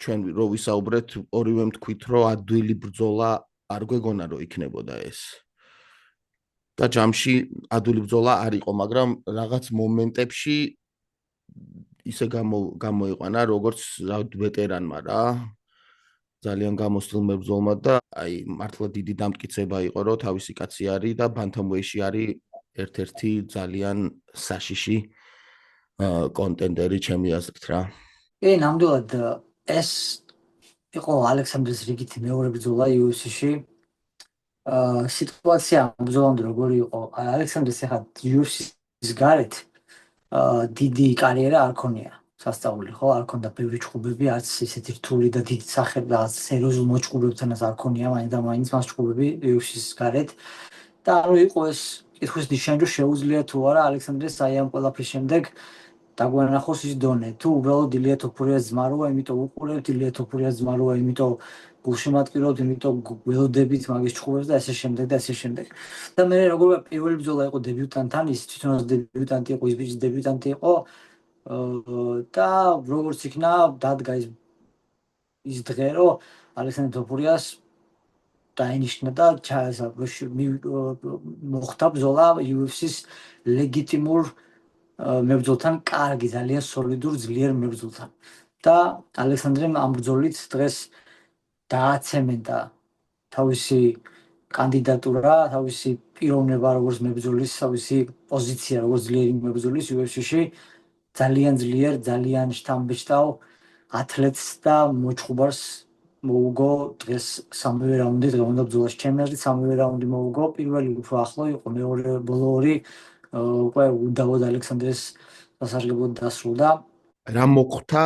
ჩვენ რო ვისაუბრეთ, ორივემ თქვით, რომ ადვილი ბრძოლა არ გვეგონა რომ იქნებოდა ეს. და ჯამში ადვილი ბრძოლა არ იყო, მაგრამ რაღაც მომენტებში ისე გამოიყვანა როგორც ვეტერანმა რა. ძალიან გამოსtildeლ მებრძოლმა და აი მართლა დიდი დამტკიცება იყო, რომ თავისი კაცი არის და bantamweight-ში არის ერთ-ერთი ძალიან საშიში კონტენდერი ჩემი აზრით რა. ნამდვილად ეს იყო ალექსანდრეს რიგითი მეორე ბრძოლა UFC-ში. სიტუაცია ბრძოლამდე როგორი იყო? ალექსანდრეს ახლა UFC-ის გარეთ დიდი კარიერა არ ქონია. სასწაული ხო, არ ქონდა ბევრი ჭუბები, არც ისეთი რთული და დიდი სახე და სერიოზულ მოჭუბებთანაც არ ქონია, მაინც მას ჭუბები UFC-ის გარეთ. და ანუ იყო ეს კითხვის ნიშანი, რომ შეუძლია თუ არა ალექსანდრეს აი ამ ყველაფრის შემდეგ დაგვანახოს ის დონე. თუ უბრალოდ ილია თოფურიას ძმაროა, იმიტომ უყურებთ ილია თოფურიას ძმაროა, იმიტომ გულშემატკივრობთ, იმიტომ გველოდებით მაგის ჭუბებს და ესე შემდეგ და ესე შემდეგ. და მე როგორ პირველი ბრძოლა იყო დებიუტანტთან, ის თვითონაც დებიუტანტი იყო, ის ბიჭი დებიუტანტი იყო. და როგორც იქნა დადგა ის დღე, რომ ალექსანდრე თოფურიას დაინიშნა და მოხდა ბრძოლა UFC-ის ლეგიტიმურ მებრძოლთან, კარგი, ძალიან სოლიდურ, ძლიერ მებრძოლთან. და ალექსანდრემ ამ ბრძოლით დღეს დააცემენტა თავისი კანდიდატურა, თავისი პიროვნება როგორც მებრძოლის, თავისი პოზიცია როგორც ძლიერი მებრძოლის UFC-ში. ძალიან ძლიერ, ძალიან შთამბეჭდავ ათლეტს და მოჭუბარს მოუგო დღეს სამივე რაუნდი, დღევანდელ ბრძოლაში ჩემი აზრით სამივე რაუნდი მოუგო. პირველი უფრო ახლო იყო, მეორე ბოლო ორი უკვე უდავოდ ალექსანდრეს სასარგებლოდ დასრულდა. რა მოხდა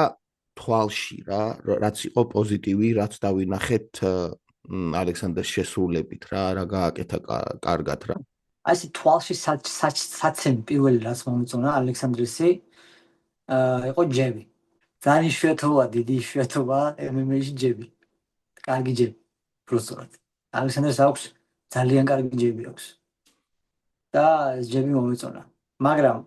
თვალში რა, რაც იყო პოზიტივი, რაც დავინახეთ ალექსანდრეს შესრულებით რა გააკეთა კარგად რა. აი ეს თვალში საცემი პირველი რაც მომეწონა ალექსანდრესი იყო ჯები. ძალიან იშვიათობა, დიდი იშვიათობა MMA-ში ჯები. კარგი ჯები, პროსტად. ალექსანდრეს აქვს ძალიან კარგი ჯები აქვს. და ეს ჯები მომეწონა. მაგრამ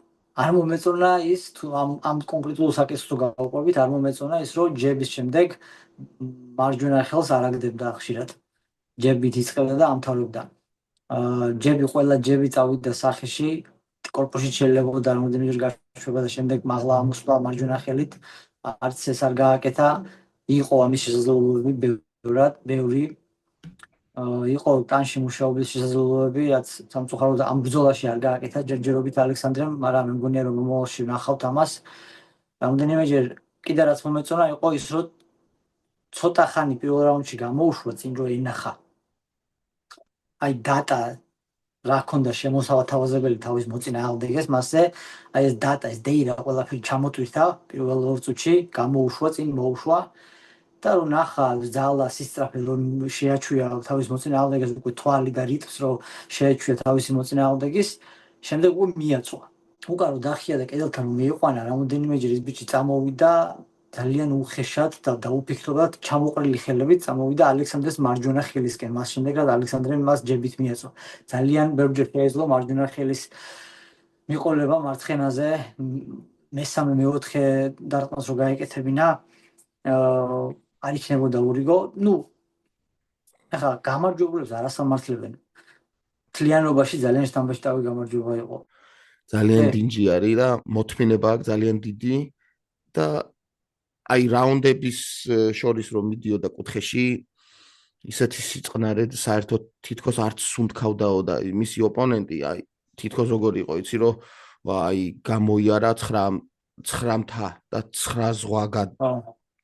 არ მომეწონა ის თუ ამ კონკრეტულ საკითხს თუ გავყვებით, არ მომეწონა ის რომ ჯების შემდეგ მარჯვენა ხელს არ აგდებდა ხშირად. ჯებით იწყებდა და ამთავრებდა. ჯები ყველა ჯები წავიდა სახეში, კორპუსში შეიძლება რამოდენიმეჯერ გაშვება და შემდეგ მაღლა ამოსვლა მარჯვენა ხელით. არც ეს არ გააკეთა. იყო ამის შესაძლებლობები ბევრი. იყო ტანში მუშაობის შესაძლებლობები, რაც სამწუხაროდ ამ ბრძოლაში არ გააკეთა ჯერჯერობით ალექსანდრემ, მაგრამ მე მგონია რომ მომავალში ვნახავთ ამას. რამოდენიმეჯერ კიდე რაც მომეწონა იყო ის რომ ცოტა ხანი პირველ რაუნდში გამოუშვა წინ რომ ენახა. აი დატა რა ქონდა შემოსავთავაზებელი თავის მოწინააღმდეგეს მასზე, აი ეს დატა, ეს დეირა ყველაფერი ჩამოტვირთა პირველ ორ წუთში, გამოუშვა წინ მოუშვა. და რომ ნახა ძალა სისწრაფე რომ შეაჩვია თავის მოწინააღმდეგეს უკვე თვალი და რიტმს რომ შეაჩვია თავისი მოწინააღმდეგის, შემდეგ უკვე მიაწვა. უკან რომ დახია და კედელთან რომ მიიყვანა, რამოდენიმეჯერ ის ბიჭი წამოვიდა ძალიან უხეშად და დაუფიქრებლად ჩამოყრილი ხელებით წამოვიდა ალექსანდრეს მარჯვენა ხელისკენ. მას შემდეგაც ალექსანდრემ მას ჯებით მიაწვა. ძალიან ბევრჯერ შეეძლო მარჯვენა ხელის მიყოლება მარცხენაზე, მესამე მეოთხე დარტყმას რო გაეკეთებინა, არ იქნებოდა ურიგო. ახლა გამარჯვებულებს არ ასამართლებენ. თლიანობაში ძალიან შთამბეჭდავი გამარჯვება იყო. ძალიან დინჯი არის და მოთმინება აქვს ძალიან დიდი და აი რაუნდების შორის რომ მიდიოდა კუთხეში ისეთი სიწყნარედ საერთოდ თითქოს არც სუნთქავდაო და მისი ოპონენტი აი თითქოს როგორი იყო იცი რომ აი გამოიარა 9-მთა და 9 ზღვა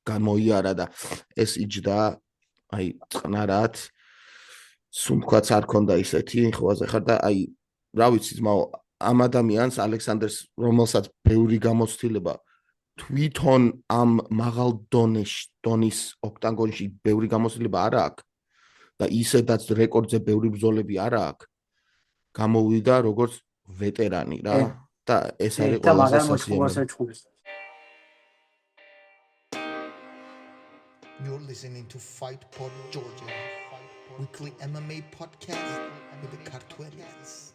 გამოიარა და ეს იჯდა აი წყნარად სუნთქვაც არ ქონდა ისეთი ხვაზე ხარ და აი რა ვიცი ძმაო ამ ადამიანს ალექსანდრეს რომელსაც ბევრი გამოცდილება თვითონ ამ მაღალ დონის ოქტაგონში ბევრი გამოცდილება არ აქვს და ისედაც რეკორდზე ბევრი ბრძოლები არ აქვს გამოვიდა როგორც ვეტერანი რა და ეს არის ყველაზე სასიამოვნო. You're listening to Fight Pod Georgia, weekly MMA podcast with the Cartuerians.